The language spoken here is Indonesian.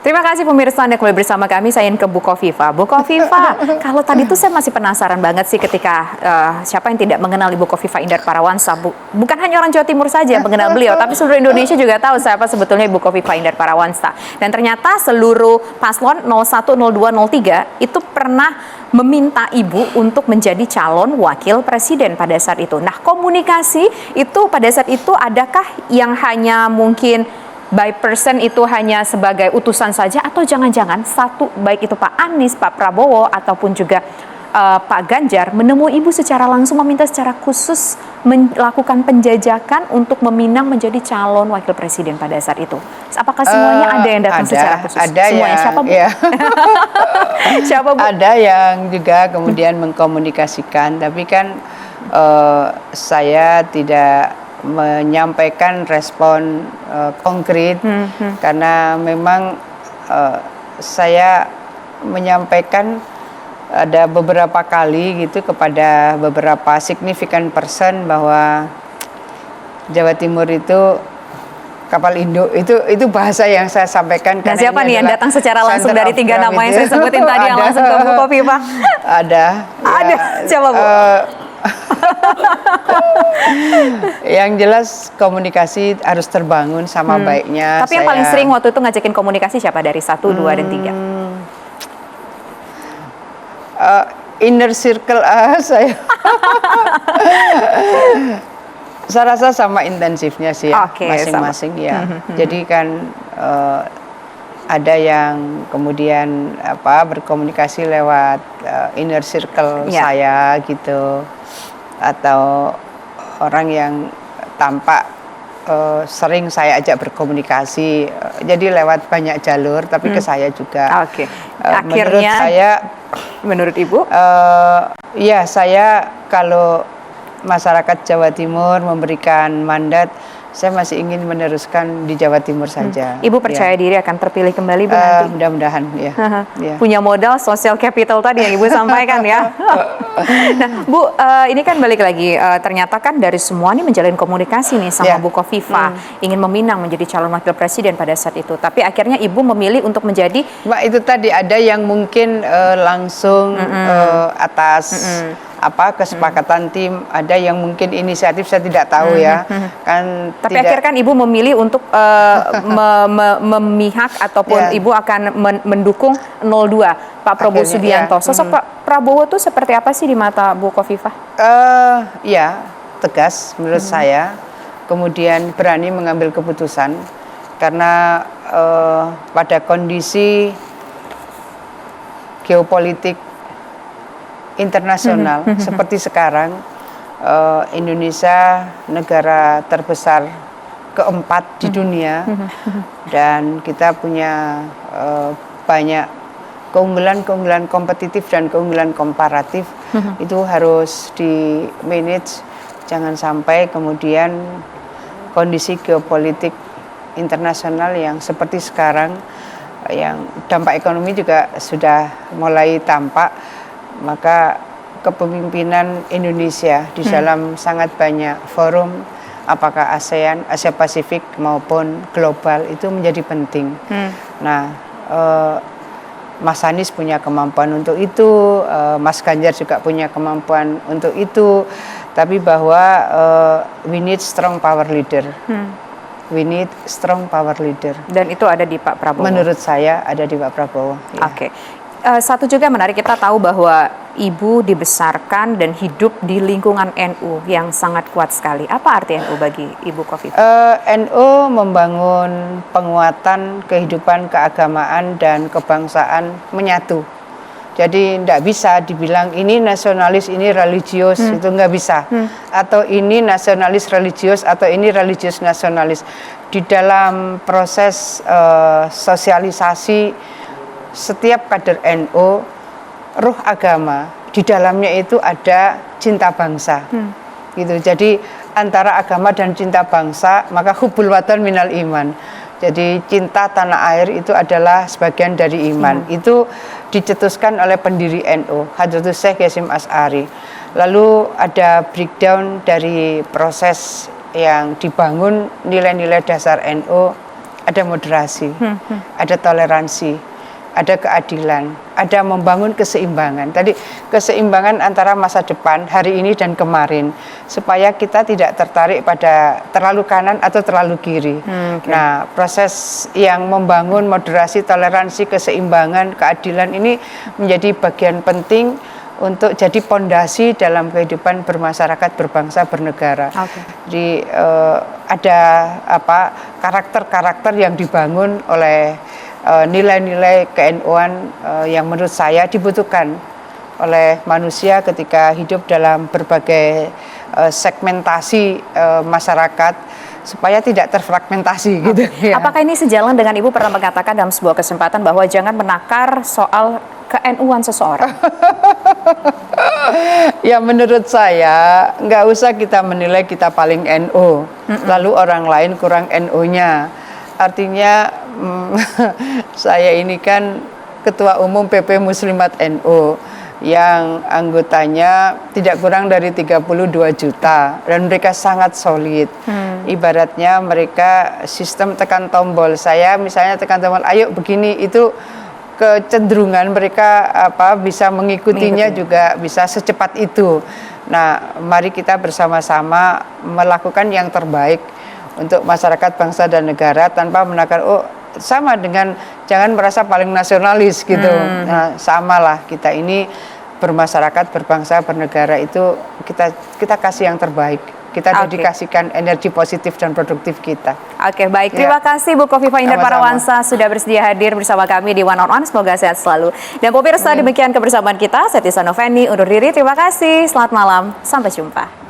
Terima kasih pemirsa Anda kembali bersama kami. Saya ingin ke Bu Kofifa. Bu Kofifa, kalau tadi tuh saya masih penasaran banget sih ketika siapa yang tidak mengenal Ibu Kofifa Indar Parawansa. Bukan hanya orang Jawa Timur saja yang mengenal beliau, tapi seluruh Indonesia juga tahu siapa sebetulnya Ibu Kofifa Indar Parawansa. Dan ternyata seluruh paslon 01, 02, 03 itu pernah meminta Ibu untuk menjadi calon wakil presiden pada saat itu. Nah, komunikasi itu pada saat itu adakah yang hanya mungkin by person itu hanya sebagai utusan saja, atau jangan-jangan satu, baik itu Pak Anies, Pak Prabowo, ataupun juga Pak Ganjar menemui Ibu secara langsung meminta secara khusus melakukan penjajakan untuk meminang menjadi calon wakil presiden pada saat itu? Apakah semuanya ada yang datang secara khusus? Ada semuanya yang, siapa Bu? Ya. Siapa Bu? Ada yang juga kemudian mengkomunikasikan, tapi kan saya tidak menyampaikan respon konkret karena memang saya menyampaikan ada beberapa kali gitu kepada beberapa significant person bahwa Jawa Timur itu kapal induk, itu bahasa yang saya sampaikan. Nah, siapa nih yang datang secara langsung dari 3 nama yang saya sebutin tadi yang langsung ke Bu Kofifa? Ada. Ada, coba Bu. Yang jelas komunikasi harus terbangun sama baiknya. Tapi yang paling sering waktu itu ngajakin komunikasi siapa dari 1, 2, dan 3? Inner circle saya. Saya rasa sama intensifnya sih ya, masing-masing ya. Jadi kan ada yang kemudian berkomunikasi lewat inner circle saya gitu, atau orang yang tampak sering saya ajak berkomunikasi, jadi lewat banyak jalur, tapi ke saya juga. Akhirnya menurut Ibu? Ya, saya kalau masyarakat Jawa Timur memberikan mandat, saya masih ingin meneruskan di Jawa Timur saja. Ibu percaya diri akan terpilih kembali Bu nanti? Mudah-mudahan ya. Punya modal social capital tadi yang Ibu sampaikan ya. Nah Bu, ini kan balik lagi, ternyata kan dari semua ini menjalin komunikasi nih sama Bu Kofifa, ingin meminang menjadi calon wakil presiden pada saat itu. Tapi akhirnya Ibu memilih untuk menjadi... Mbak, itu tadi ada yang mungkin langsung atas kesepakatan tim, ada yang mungkin inisiatif, saya tidak tahu ya. Tapi akhirnya kan Ibu memilih untuk memihak ataupun Ibu akan mendukung 02 Pak Prabowo Subianto. Sosok Pak Prabowo itu seperti apa sih di mata Bu Kofifa? Ya, tegas menurut saya, kemudian berani mengambil keputusan karena pada kondisi geopolitik internasional seperti sekarang, Indonesia negara terbesar keempat di dunia, dan kita punya banyak keunggulan-keunggulan kompetitif dan keunggulan komparatif. Itu harus di manage, jangan sampai kemudian kondisi geopolitik internasional yang seperti sekarang, yang dampak ekonomi juga sudah mulai tampak, maka kepemimpinan Indonesia di dalam sangat banyak forum, apakah ASEAN, Asia Pasifik maupun global, itu menjadi penting. Nah, Mas Anies punya kemampuan untuk itu, Mas Ganjar juga punya kemampuan untuk itu, tapi bahwa we need strong power leader. We need strong power leader. Dan itu ada di Pak Prabowo? Menurut saya ada di Pak Prabowo. Ya. Oke. Satu juga menarik, kita tahu bahwa Ibu dibesarkan dan hidup di lingkungan NU yang sangat kuat sekali. Apa arti NU bagi Ibu Kofifa? NU membangun penguatan kehidupan keagamaan dan kebangsaan menyatu. Jadi tidak bisa dibilang ini nasionalis, ini religius, itu nggak bisa. Atau ini nasionalis religius, atau ini religius nasionalis. Di dalam proses sosialisasi setiap kader NU, ruh agama di dalamnya itu ada cinta bangsa, gitu. Jadi antara agama dan cinta bangsa, maka hubbul watan minal iman. Jadi cinta tanah air itu adalah sebagian dari iman. Itu dicetuskan oleh pendiri NU, Hadratus Syekh Hasyim Asy'ari. Lalu ada breakdown dari proses yang dibangun nilai-nilai dasar NU, ada moderasi, ada toleransi, ada keadilan, ada membangun keseimbangan. Tadi keseimbangan antara masa depan, hari ini dan kemarin, supaya kita tidak tertarik pada terlalu kanan atau terlalu kiri. Nah, proses yang membangun moderasi, toleransi, keseimbangan, keadilan ini menjadi bagian penting untuk jadi pondasi dalam kehidupan bermasyarakat, berbangsa, bernegara. Jadi ada karakter-karakter yang dibangun oleh nilai-nilai ke-NU-an yang menurut saya dibutuhkan oleh manusia ketika hidup dalam berbagai segmentasi masyarakat supaya tidak terfragmentasi gitu. Ya. Apakah ini sejalan dengan Ibu pernah mengatakan dalam sebuah kesempatan bahwa jangan menakar soal ke-NU-an seseorang? Ya menurut saya nggak usah kita menilai kita paling NU, lalu orang lain kurang NU-nya. Artinya saya ini kan Ketua Umum PP Muslimat NU yang anggotanya tidak kurang dari 32 juta dan mereka sangat solid. Ibaratnya mereka sistem tekan tombol. Saya misalnya tekan tombol, ayo begini, itu kecenderungan mereka bisa mengikutinya juga bisa secepat itu. Nah, mari kita bersama-sama melakukan yang terbaik untuk masyarakat, bangsa dan negara tanpa menakar sama dengan jangan merasa paling nasionalis gitu. Nah, samalah kita ini bermasyarakat, berbangsa, bernegara itu kita kasih yang terbaik. Kita dedikasikan energi positif dan produktif kita. Oke, baik. Terima kasih Bu Kofifa Indar Parawansa sudah bersedia hadir bersama kami di One on One. Semoga sehat selalu. Dan pemirsa, demikian kebersamaan kita. Saya Tisa Noveni undur diri. Terima kasih. Selamat malam. Sampai jumpa.